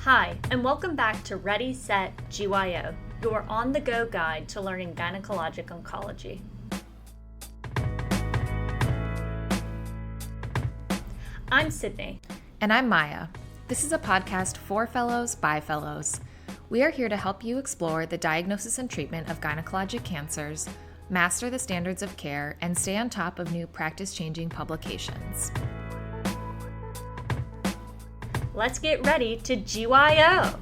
Hi, and welcome back to Ready, Set, GYO, your on-the-go guide to learning gynecologic oncology. I'm Sydney. And I'm Maya. This is a podcast for fellows by fellows. We are here to help you explore the diagnosis and treatment of gynecologic cancers, master the standards of care, and stay on top of new practice-changing publications. Let's get ready to GYO!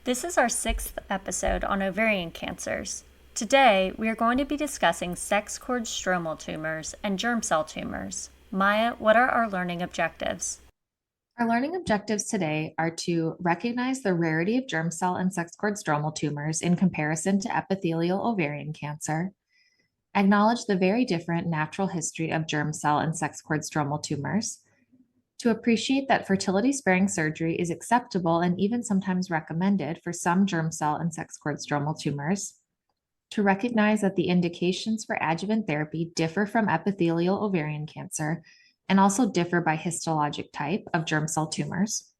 This is our 6th episode on ovarian cancers. Today, we are going to be discussing sex cord-stromal tumors and germ cell tumors. Maya, what are our learning objectives? Our learning objectives today are to recognize the rarity of germ cell and sex cord-stromal tumors in comparison to epithelial ovarian cancer, acknowledge the very different natural history of germ cell and sex cord-stromal tumors, to appreciate that fertility-sparing surgery is acceptable and even sometimes recommended for some germ cell and sex cord-stromal tumors, to recognize that the indications for adjuvant therapy differ from epithelial ovarian cancer and also differ by histologic type of germ cell tumors,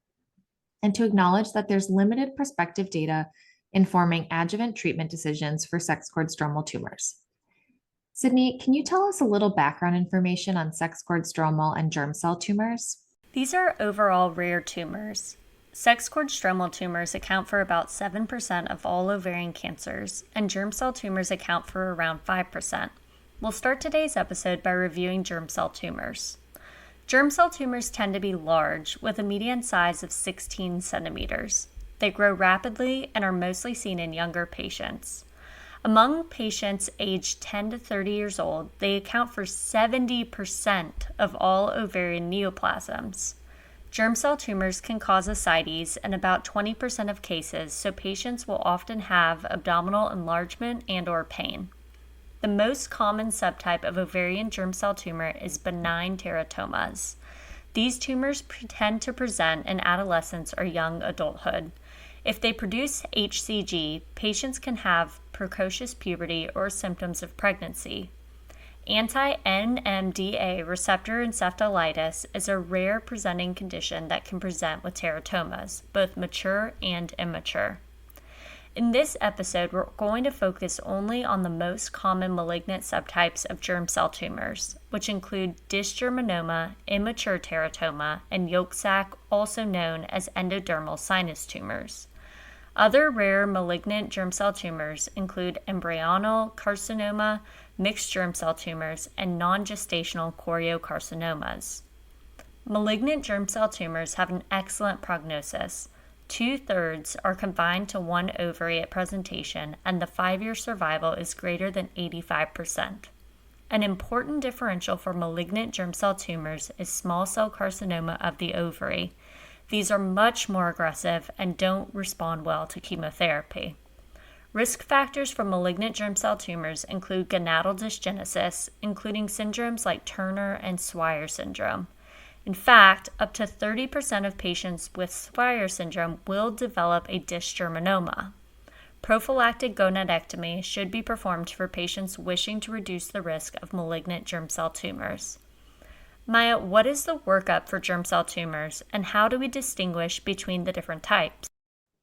and to acknowledge that there's limited prospective data informing adjuvant treatment decisions for sex cord-stromal tumors. Sydney, can you tell us a little background information on sex cord-stromal and germ cell tumors? These are overall rare tumors. Sex cord-stromal tumors account for about 7% of all ovarian cancers, and germ cell tumors account for around 5%. We'll start today's episode by reviewing germ cell tumors. Germ cell tumors tend to be large, with a median size of 16 centimeters. They grow rapidly and are mostly seen in younger patients. Among patients aged 10 to 30 years old, they account for 70% of all ovarian neoplasms. Germ cell tumors can cause ascites in about 20% of cases, so patients will often have abdominal enlargement and/or pain. The most common subtype of ovarian germ cell tumor is benign teratomas. These tumors tend to present in adolescence or young adulthood. If they produce HCG, patients can have precocious puberty or symptoms of pregnancy. Anti-NMDA receptor encephalitis is a rare presenting condition that can present with teratomas, both mature and immature. In this episode, we're going to focus only on the most common malignant subtypes of germ cell tumors, which include dysgerminoma, immature teratoma, and yolk sac, also known as endodermal sinus tumors. Other rare malignant germ cell tumors include embryonal carcinoma, mixed germ cell tumors, and non-gestational choriocarcinomas. Malignant germ cell tumors have an excellent prognosis. 2/3 are confined to one ovary at presentation, and the 5-year survival is greater than 85%. An important differential for malignant germ cell tumors is small cell carcinoma of the ovary. These are much more aggressive and don't respond well to chemotherapy. Risk factors for malignant germ cell tumors include gonadal dysgenesis, including syndromes like Turner and Swyer syndrome. In fact, up to 30% of patients with Swyer syndrome will develop a dysgerminoma. Prophylactic gonadectomy should be performed for patients wishing to reduce the risk of malignant germ cell tumors. Maya, what is the workup for germ cell tumors, and how do we distinguish between the different types?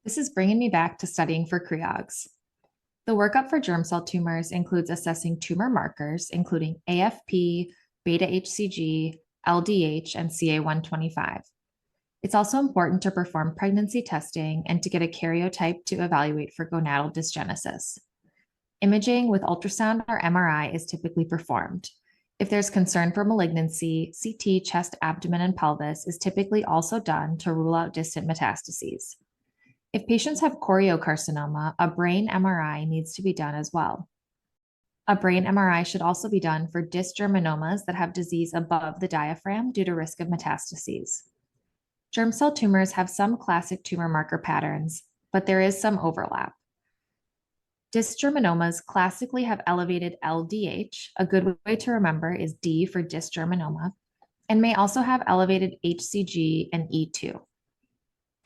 This is bringing me back to studying for CREOGs. The workup for germ cell tumors includes assessing tumor markers, including AFP, beta-HCG, LDH, and CA125. It's also important to perform pregnancy testing and to get a karyotype to evaluate for gonadal dysgenesis. Imaging with ultrasound or MRI is typically performed. If there's concern for malignancy, CT, chest, abdomen, and pelvis is typically also done to rule out distant metastases. If patients have choriocarcinoma, a brain MRI needs to be done as well. A brain MRI should also be done for dysgerminomas that have disease above the diaphragm due to risk of metastases. Germ cell tumors have some classic tumor marker patterns, but there is some overlap. Dysgerminomas classically have elevated LDH, a good way to remember is D for dysgerminoma, and may also have elevated HCG and E2.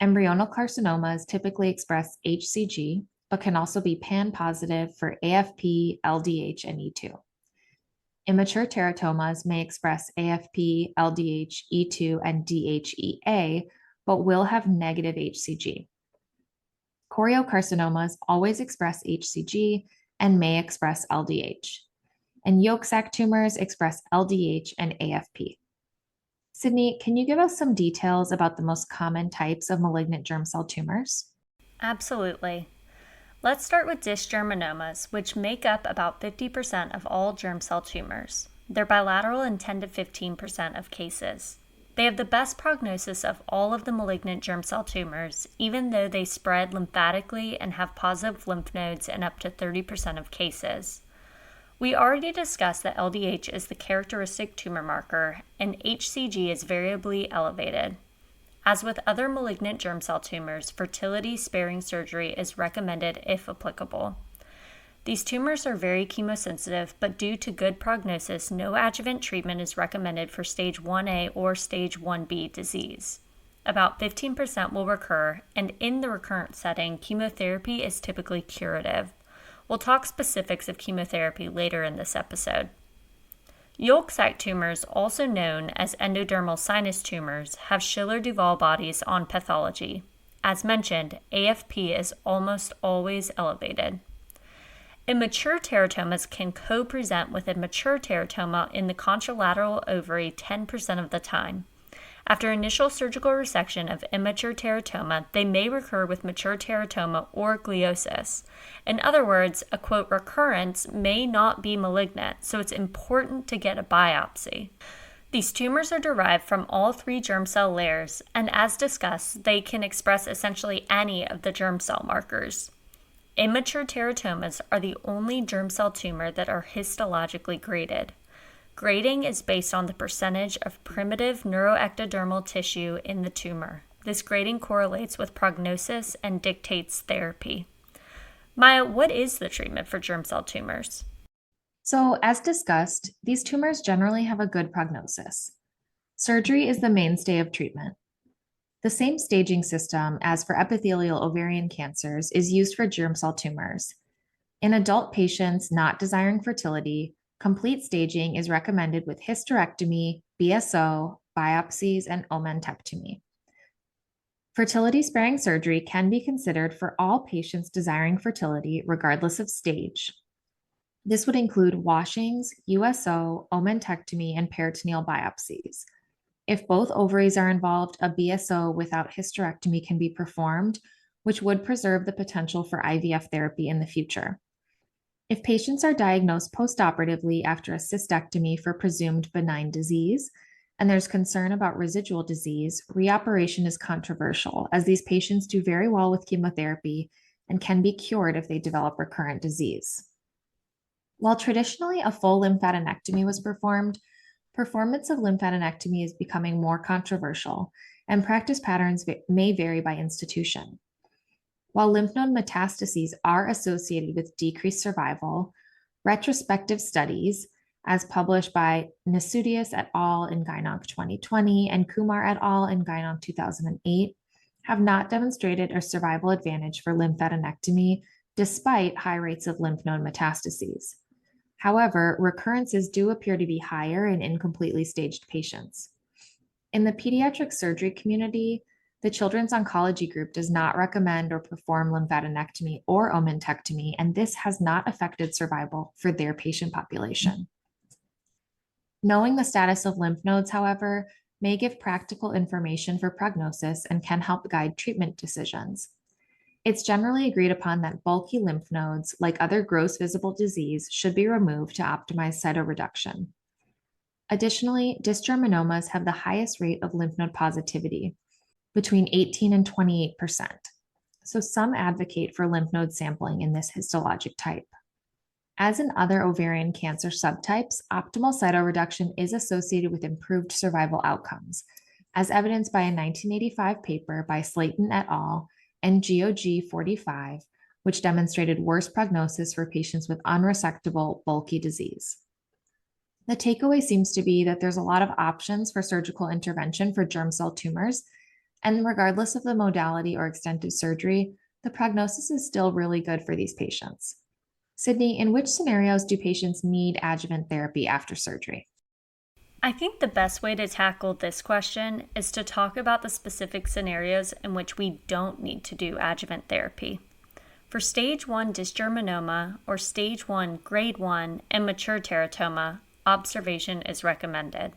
Embryonal carcinomas typically express HCG, but can also be pan-positive for AFP, LDH, and E2. Immature teratomas may express AFP, LDH, E2, and DHEA, but will have negative HCG. Choriocarcinomas always express HCG and may express LDH. And yolk sac tumors express LDH and AFP. Sydney, can you give us some details about the most common types of malignant germ cell tumors? Absolutely. Let's start with dysgerminomas, which make up about 50% of all germ cell tumors. They're bilateral in 10 to 15% of cases. They have the best prognosis of all of the malignant germ cell tumors, even though they spread lymphatically and have positive lymph nodes in up to 30% of cases. We already discussed that LDH is the characteristic tumor marker, and HCG is variably elevated. As with other malignant germ cell tumors, fertility-sparing surgery is recommended if applicable. These tumors are very chemosensitive, but due to good prognosis, no adjuvant treatment is recommended for stage 1A or stage 1B disease. About 15% will recur, and in the recurrent setting, chemotherapy is typically curative. We'll talk specifics of chemotherapy later in this episode. Yolk sac tumors, also known as endodermal sinus tumors, have Schiller-Duval bodies on pathology. As mentioned, AFP is almost always elevated. Immature teratomas can co-present with a mature teratoma in the contralateral ovary 10% of the time. After initial surgical resection of immature teratoma, they may recur with mature teratoma or gliosis. In other words, a quote recurrence may not be malignant, so it's important to get a biopsy. These tumors are derived from all three germ cell layers, and as discussed, they can express essentially any of the germ cell markers. Immature teratomas are the only germ cell tumor that are histologically graded. Grading is based on the percentage of primitive neuroectodermal tissue in the tumor. This grading correlates with prognosis and dictates therapy. Maya, what is the treatment for germ cell tumors? So, as discussed, these tumors generally have a good prognosis. Surgery is the mainstay of treatment. The same staging system as for epithelial ovarian cancers is used for germ cell tumors. In adult patients not desiring fertility, complete staging is recommended with hysterectomy, BSO, biopsies, and omentectomy. Fertility-sparing surgery can be considered for all patients desiring fertility, regardless of stage. This would include washings, USO, omentectomy, and peritoneal biopsies. If both ovaries are involved, a BSO without hysterectomy can be performed, which would preserve the potential for IVF therapy in the future. If patients are diagnosed postoperatively after a cystectomy for presumed benign disease, and there's concern about residual disease, reoperation is controversial, as these patients do very well with chemotherapy and can be cured if they develop recurrent disease. While traditionally a full lymphadenectomy was performed, performance of lymphadenectomy is becoming more controversial, and practice patterns may vary by institution. While lymph node metastases are associated with decreased survival, retrospective studies, as published by Nasudius et al. In Gynonc 2020 and Kumar et al. In Gynonc 2008, have not demonstrated a survival advantage for lymphadenectomy despite high rates of lymph node metastases. However, recurrences do appear to be higher in incompletely staged patients. In the pediatric surgery community, the Children's Oncology Group does not recommend or perform lymphadenectomy or omentectomy, and this has not affected survival for their patient population. Knowing the status of lymph nodes, however, may give practical information for prognosis and can help guide treatment decisions. It's generally agreed upon that bulky lymph nodes, like other gross visible disease, should be removed to optimize cytoreduction. Additionally, dysgerminomas have the highest rate of lymph node positivity, between 18 and 28%. So some advocate for lymph node sampling in this histologic type. As in other ovarian cancer subtypes, optimal cytoreduction is associated with improved survival outcomes, as evidenced by a 1985 paper by Slayton et al. And GOG 45, which demonstrated worse prognosis for patients with unresectable bulky disease. The takeaway seems to be that there's a lot of options for surgical intervention for germ cell tumors, and regardless of the modality or extent of surgery, the prognosis is still really good for these patients. Sydney, in which scenarios do patients need adjuvant therapy after surgery? I think the best way to tackle this question is to talk about the specific scenarios in which we don't need to do adjuvant therapy. For stage 1 dysgerminoma or stage 1 grade 1 immature teratoma, observation is recommended.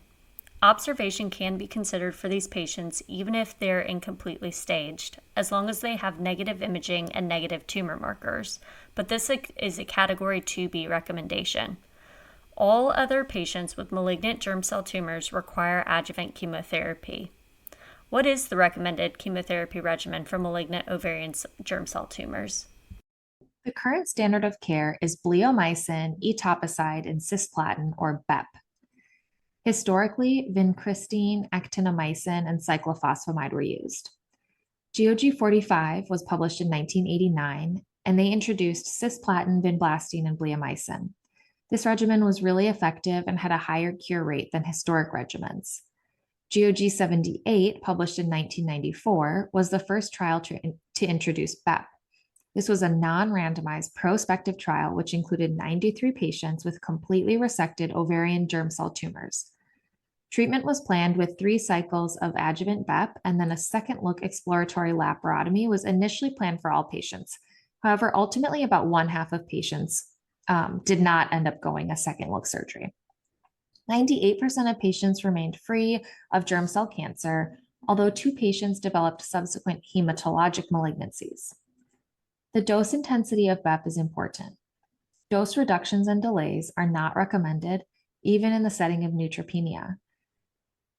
Observation can be considered for these patients even if they're incompletely staged, as long as they have negative imaging and negative tumor markers, but this is a Category 2B recommendation. All other patients with malignant germ cell tumors require adjuvant chemotherapy. What is the recommended chemotherapy regimen for malignant ovarian germ cell tumors? The current standard of care is bleomycin, etoposide, and cisplatin, or BEP. Historically, vincristine, actinomycin, and cyclophosphamide were used. GOG 45 was published in 1989, and they introduced cisplatin, vinblastine, and bleomycin. This regimen was really effective and had a higher cure rate than historic regimens. GOG 78, published in 1994, was the first trial to introduce BEP. This was a non-randomized prospective trial which included 93 patients with completely resected ovarian germ cell tumors. Treatment was planned with 3 cycles of adjuvant BEP, and then a second look exploratory laparotomy was initially planned for all patients. However, ultimately about 1/2 of patients did not end up going a second look surgery. 98% of patients remained free of germ cell cancer, although 2 patients developed subsequent hematologic malignancies. The dose intensity of BEP is important. Dose reductions and delays are not recommended, even in the setting of neutropenia.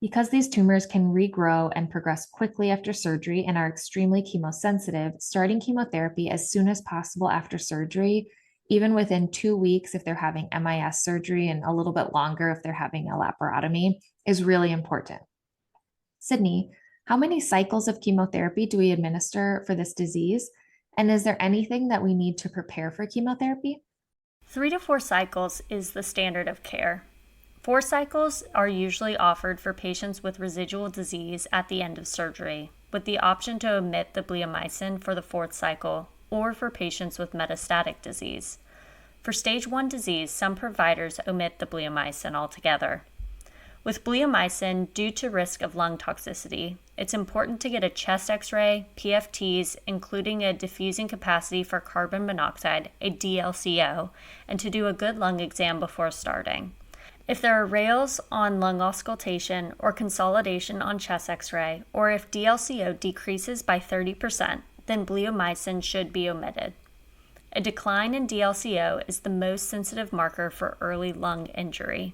Because these tumors can regrow and progress quickly after surgery and are extremely chemosensitive, starting chemotherapy as soon as possible after surgery, even within 2 weeks if they're having MIS surgery and a little bit longer if they're having a laparotomy, is really important. Sydney, how many cycles of chemotherapy do we administer for this disease? And is there anything that we need to prepare for chemotherapy? 3 to 4 cycles is the standard of care. 4 cycles are usually offered for patients with residual disease at the end of surgery, with the option to omit the bleomycin for the 4th cycle or for patients with metastatic disease. For stage 1 disease, some providers omit the bleomycin altogether. With bleomycin, due to risk of lung toxicity, it's important to get a chest x-ray, PFTs, including a diffusing capacity for carbon monoxide, a DLCO, and to do a good lung exam before starting. If there are rales on lung auscultation or consolidation on chest x-ray, or if DLCO decreases by 30%, then bleomycin should be omitted. A decline in DLCO is the most sensitive marker for early lung injury.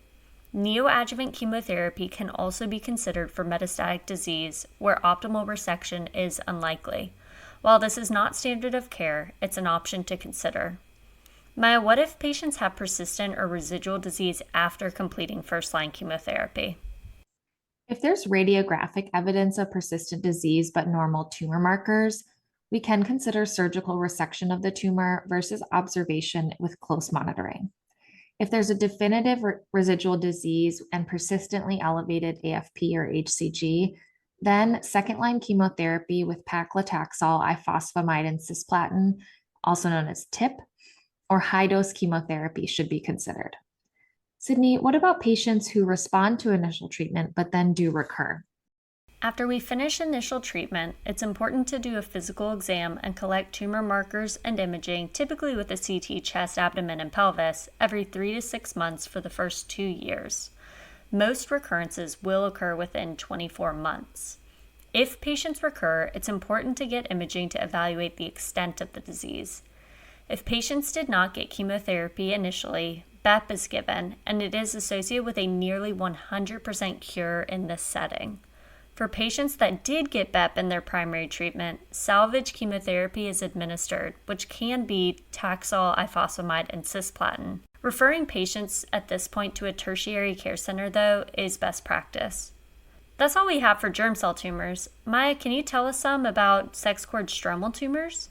Neoadjuvant chemotherapy can also be considered for metastatic disease where optimal resection is unlikely. While this is not standard of care, it's an option to consider. Maya, what if patients have persistent or residual disease after completing first-line chemotherapy? If there's radiographic evidence of persistent disease but normal tumor markers, we can consider surgical resection of the tumor versus observation with close monitoring. If there's a definitive residual disease and persistently elevated AFP or HCG, then second-line chemotherapy with paclitaxel, ifosfamide, and cisplatin, also known as TIP, or high-dose chemotherapy should be considered. Sydney, what about patients who respond to initial treatment but then do recur? After we finish initial treatment, it's important to do a physical exam and collect tumor markers and imaging, typically with a CT chest, abdomen, and pelvis, every 3 to 6 months for the first 2 years. Most recurrences will occur within 24 months. If patients recur, it's important to get imaging to evaluate the extent of the disease. If patients did not get chemotherapy initially, BEP is given, and it is associated with a nearly 100% cure in this setting. For patients that did get BEP in their primary treatment, salvage chemotherapy is administered, which can be Taxol, ifosfamide, and cisplatin. Referring patients at this point to a tertiary care center, though, is best practice. That's all we have for germ cell tumors. Maya, can you tell us some about sex cord-stromal tumors?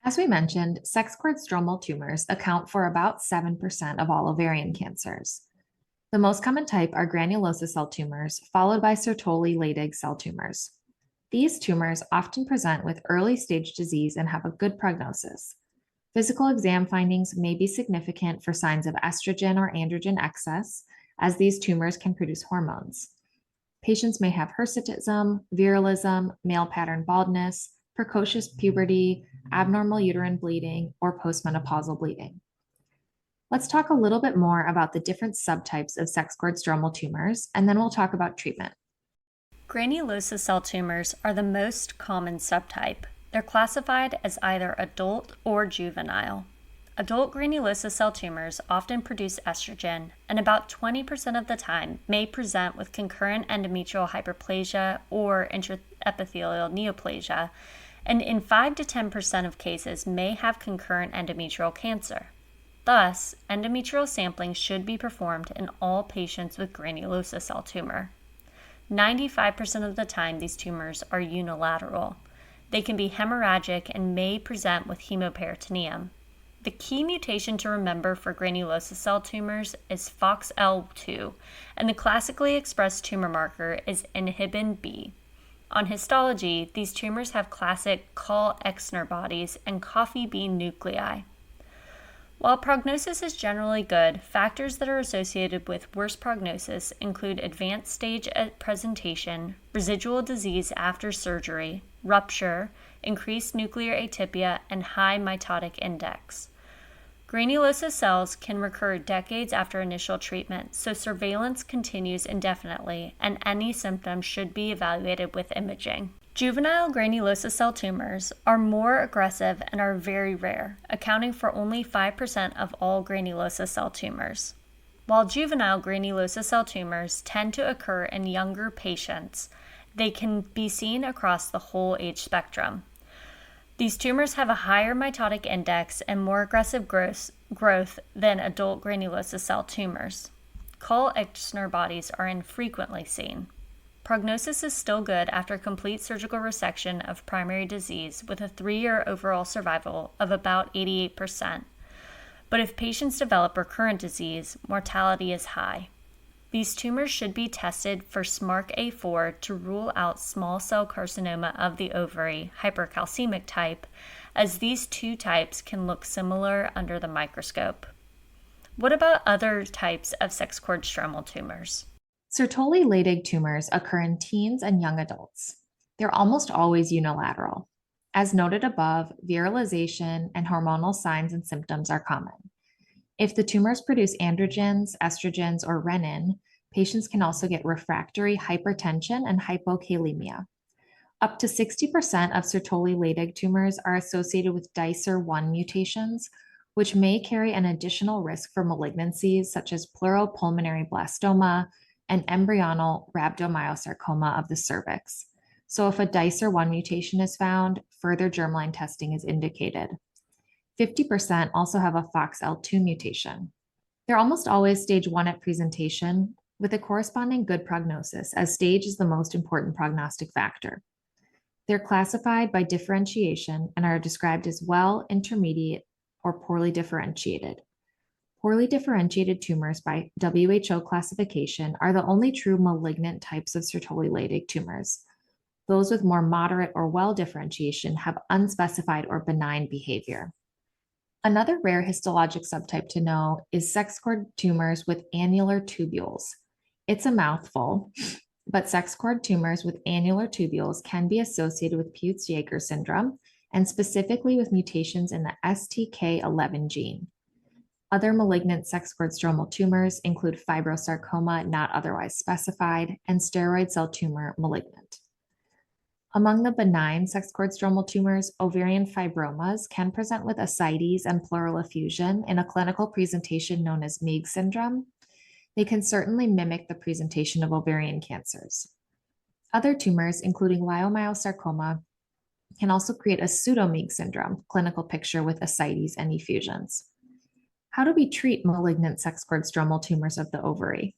As we mentioned, sex cord-stromal tumors account for about 7% of all ovarian cancers. The most common type are granulosa cell tumors, followed by Sertoli-Leydig cell tumors. These tumors often present with early stage disease and have a good prognosis. Physical exam findings may be significant for signs of estrogen or androgen excess, as these tumors can produce hormones. Patients may have hirsutism, virilism, male pattern baldness, precocious puberty, abnormal uterine bleeding, or postmenopausal bleeding. Let's talk a little bit more about the different subtypes of sex cord stromal tumors, and then we'll talk about treatment. Granulosa cell tumors are the most common subtype. They're classified as either adult or juvenile. Adult granulosa cell tumors often produce estrogen, and about 20% of the time may present with concurrent endometrial hyperplasia or intraepithelial neoplasia, and in 5 to 10% of cases may have concurrent endometrial cancer. Thus, endometrial sampling should be performed in all patients with granulosa cell tumor. 95% of the time, these tumors are unilateral. They can be hemorrhagic and may present with hemoperitoneum. The key mutation to remember for granulosa cell tumors is FOXL2, and the classically expressed tumor marker is inhibin B. On histology, these tumors have classic Call-Exner bodies and coffee bean nuclei. While prognosis is generally good, factors that are associated with worse prognosis include advanced stage presentation, residual disease after surgery, rupture, increased nuclear atypia, and high mitotic index. Granulosa cells can recur decades after initial treatment, so surveillance continues indefinitely, and any symptoms should be evaluated with imaging. Juvenile granulosa cell tumors are more aggressive and are very rare, accounting for only 5% of all granulosa cell tumors. While juvenile granulosa cell tumors tend to occur in younger patients, they can be seen across the whole age spectrum. These tumors have a higher mitotic index and more aggressive growth than adult granulosa cell tumors. Call-Exner bodies are infrequently seen. Prognosis is still good after complete surgical resection of primary disease with a 3-year overall survival of about 88%. But if patients develop recurrent disease, mortality is high. These tumors should be tested for SMARCA4 to rule out small cell carcinoma of the ovary, hypercalcemic type, as these two types can look similar under the microscope. What about other types of sex cord stromal tumors? Sertoli-Leydig tumors occur in teens and young adults. They're almost always unilateral. As noted above, virilization and hormonal signs and symptoms are common. If the tumors produce androgens, estrogens, or renin, patients can also get refractory hypertension and hypokalemia. Up to 60% of Sertoli-Leydig tumors are associated with DICER1 mutations, which may carry an additional risk for malignancies such as pleuropulmonary blastoma and embryonal rhabdomyosarcoma of the cervix. So if a DICER1 mutation is found, further germline testing is indicated. 50% also have a FOXL2 mutation. They're almost always stage 1 at presentation, with a corresponding good prognosis, as stage is the most important prognostic factor. They're classified by differentiation and are described as well, intermediate, or poorly differentiated. Poorly differentiated tumors by WHO classification are the only true malignant types of Sertoli-Leydig tumors. Those with more moderate or well differentiation have unspecified or benign behavior. Another rare histologic subtype to know is sex cord tumors with annular tubules. It's a mouthful, but sex cord tumors with annular tubules can be associated with Peutz-Jeghers syndrome and specifically with mutations in the STK11 gene. Other malignant sex cord stromal tumors include fibrosarcoma not otherwise specified and steroid cell tumor malignant. Among the benign sex cord stromal tumors, ovarian fibromas can present with ascites and pleural effusion in a clinical presentation known as Meigs syndrome. They can certainly mimic the presentation of ovarian cancers. Other tumors, including leiomyosarcoma, can also create a pseudo-Meigs syndrome clinical picture with ascites and effusions. How do we treat malignant sex cord stromal tumors of the ovary?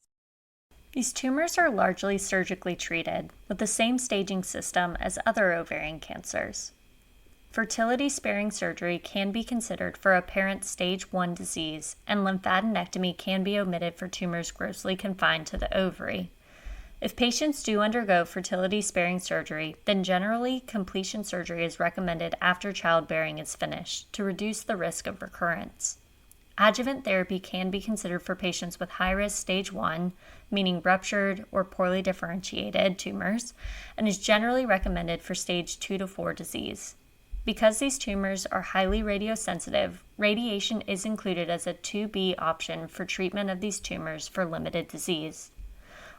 These tumors are largely surgically treated with the same staging system as other ovarian cancers. Fertility-sparing surgery can be considered for apparent stage 1 disease, and lymphadenectomy can be omitted for tumors grossly confined to the ovary. If patients do undergo fertility-sparing surgery, then generally completion surgery is recommended after childbearing is finished to reduce the risk of recurrence. Adjuvant therapy can be considered for patients with high-risk stage 1, meaning ruptured or poorly differentiated tumors, and is generally recommended for stage 2 to 4 disease. Because these tumors are highly radiosensitive, radiation is included as a 2B option for treatment of these tumors for limited disease.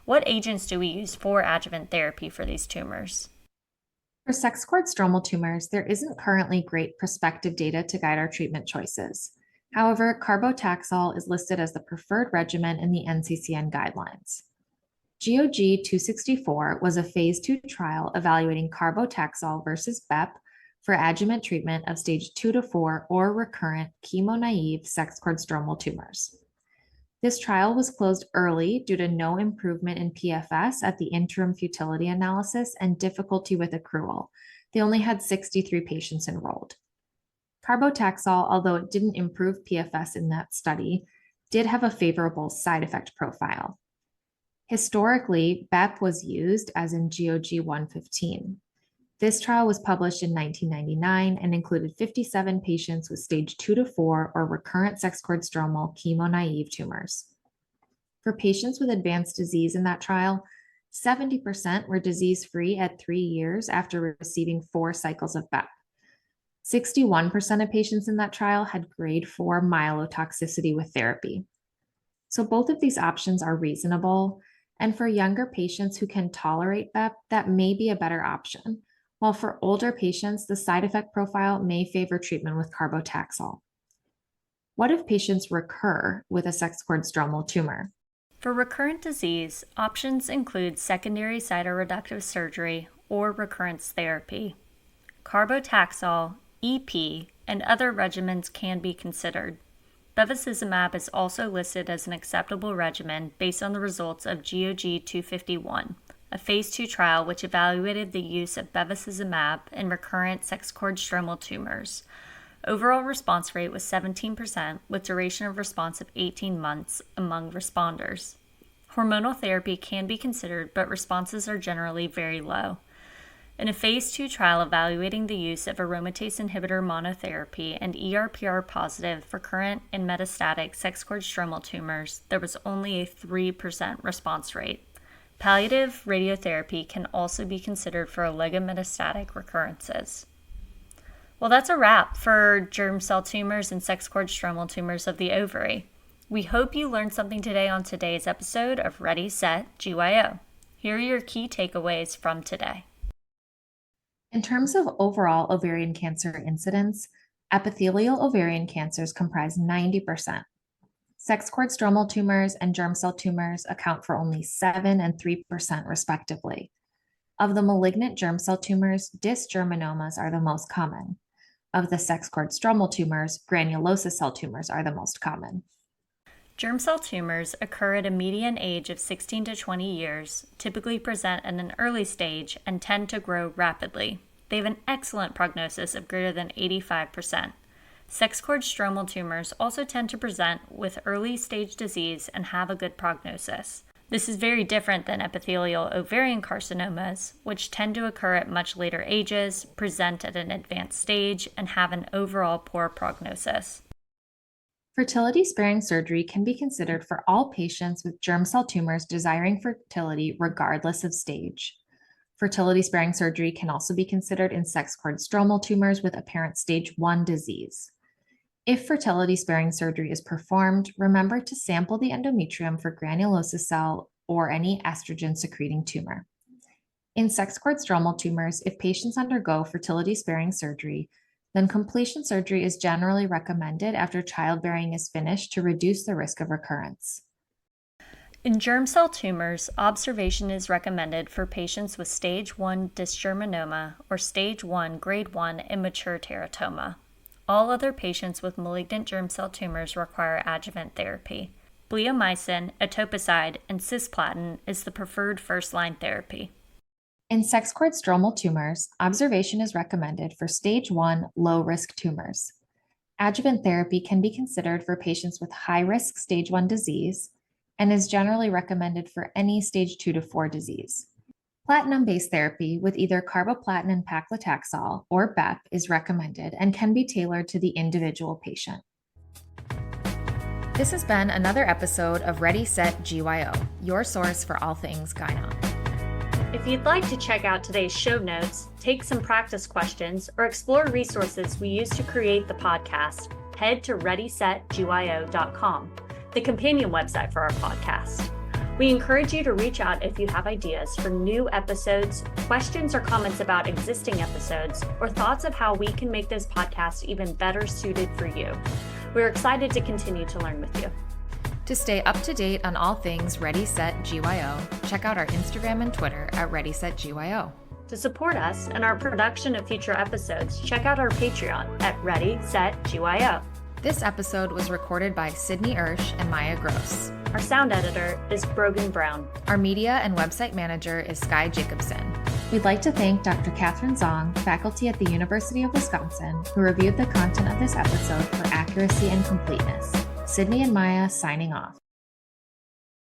What agents do we use for adjuvant therapy for these tumors? For sex cord stromal tumors, there isn't currently great prospective data to guide our treatment choices. However, carbotaxol is listed as the preferred regimen in the NCCN guidelines. GOG 264 was a phase 2 trial evaluating carbotaxol versus BEP for adjuvant treatment of stage 2 to 4 or recurrent chemo-naive sex cord stromal tumors. This trial was closed early due to no improvement in PFS at the interim futility analysis and difficulty with accrual. They only had 63 patients enrolled. Carbotaxol, although it didn't improve PFS in that study, did have a favorable side effect profile. Historically, BEP was used as in GOG 115. This trial was published in 1999 and included 57 patients with stage 2 to 4 or recurrent sex cord stromal chemo-naive tumors. For patients with advanced disease in that trial, 70% were disease-free at 3 years after receiving 4 cycles of BEP. 61% of patients in that trial had grade 4 myelotoxicity with therapy. So both of these options are reasonable, and for younger patients who can tolerate BEP, that may be a better option, while for older patients, the side effect profile may favor treatment with carbotaxol. What if patients recur with a sex cord stromal tumor? For recurrent disease, options include secondary cytoreductive surgery or recurrence therapy. Carbotaxol, EP, and other regimens can be considered. Bevacizumab is also listed as an acceptable regimen based on the results of GOG 251, a phase 2 trial which evaluated the use of bevacizumab in recurrent sex cord stromal tumors. Overall response rate was 17%, with duration of response of 18 months among responders. Hormonal therapy can be considered, but responses are generally very low. In a phase 2 trial evaluating the use of aromatase inhibitor monotherapy and ERPR positive recurrent and metastatic sex cord stromal tumors, there was only a 3% response rate. Palliative radiotherapy can also be considered for oligometastatic recurrences. Well, that's a wrap for germ cell tumors and sex cord stromal tumors of the ovary. We hope you learned something today on today's episode of Ready, Set, GYO. Here are your key takeaways from today. In terms of overall ovarian cancer incidence, epithelial ovarian cancers comprise 90%. Sex cord stromal tumors and germ cell tumors account for only 7 and 3% respectively. Of the malignant germ cell tumors, dysgerminomas are the most common. Of the sex cord stromal tumors, granulosa cell tumors are the most common. Germ cell tumors occur at a median age of 16 to 20 years, typically present at an early stage, and tend to grow rapidly. They have an excellent prognosis of greater than 85%. Sex cord stromal tumors also tend to present with early stage disease and have a good prognosis. This is very different than epithelial ovarian carcinomas, which tend to occur at much later ages, present at an advanced stage, and have an overall poor prognosis. Fertility-sparing surgery can be considered for all patients with germ cell tumors desiring fertility regardless of stage. Fertility-sparing surgery can also be considered in sex cord stromal tumors with apparent stage 1 disease. If fertility-sparing surgery is performed, remember to sample the endometrium for granulosa cell or any estrogen-secreting tumor. In sex cord stromal tumors, if patients undergo fertility-sparing surgery, then completion surgery is generally recommended after childbearing is finished to reduce the risk of recurrence. In germ cell tumors, observation is recommended for patients with stage 1 dysgerminoma or stage 1 grade 1 immature teratoma. All other patients with malignant germ cell tumors require adjuvant therapy. Bleomycin, etoposide, and cisplatin is the preferred first-line therapy. In sex cord stromal tumors, observation is recommended for stage 1 low-risk tumors. Adjuvant therapy can be considered for patients with high-risk stage 1 disease, and is generally recommended for any stage 2 to 4 disease. Platinum-based therapy with either carboplatin and paclitaxel or BEP is recommended and can be tailored to the individual patient. This has been another episode of Ready, Set, GYO, your source for all things gyno. If you'd like to check out today's show notes, take some practice questions, or explore resources we use to create the podcast, head to readysetgyo.com, the companion website for our podcast. We encourage you to reach out if you have ideas for new episodes, questions or comments about existing episodes, or thoughts of how we can make this podcast even better suited for you. We're excited to continue to learn with you. To stay up to date on all things Ready, Set, GYO, check out our Instagram and Twitter at ReadySetGYO. To support us and our production of future episodes, check out our Patreon at ReadySetGYO. This episode was recorded by Sydney Oesch and Maya Gross. Our sound editor is Brogan Brown. Our media and website manager is Sky Jacobson. We'd like to thank Dr. Catherine Zong, faculty at the University of Wisconsin, who reviewed the content of this episode for accuracy and completeness. Sydney and Maya signing off.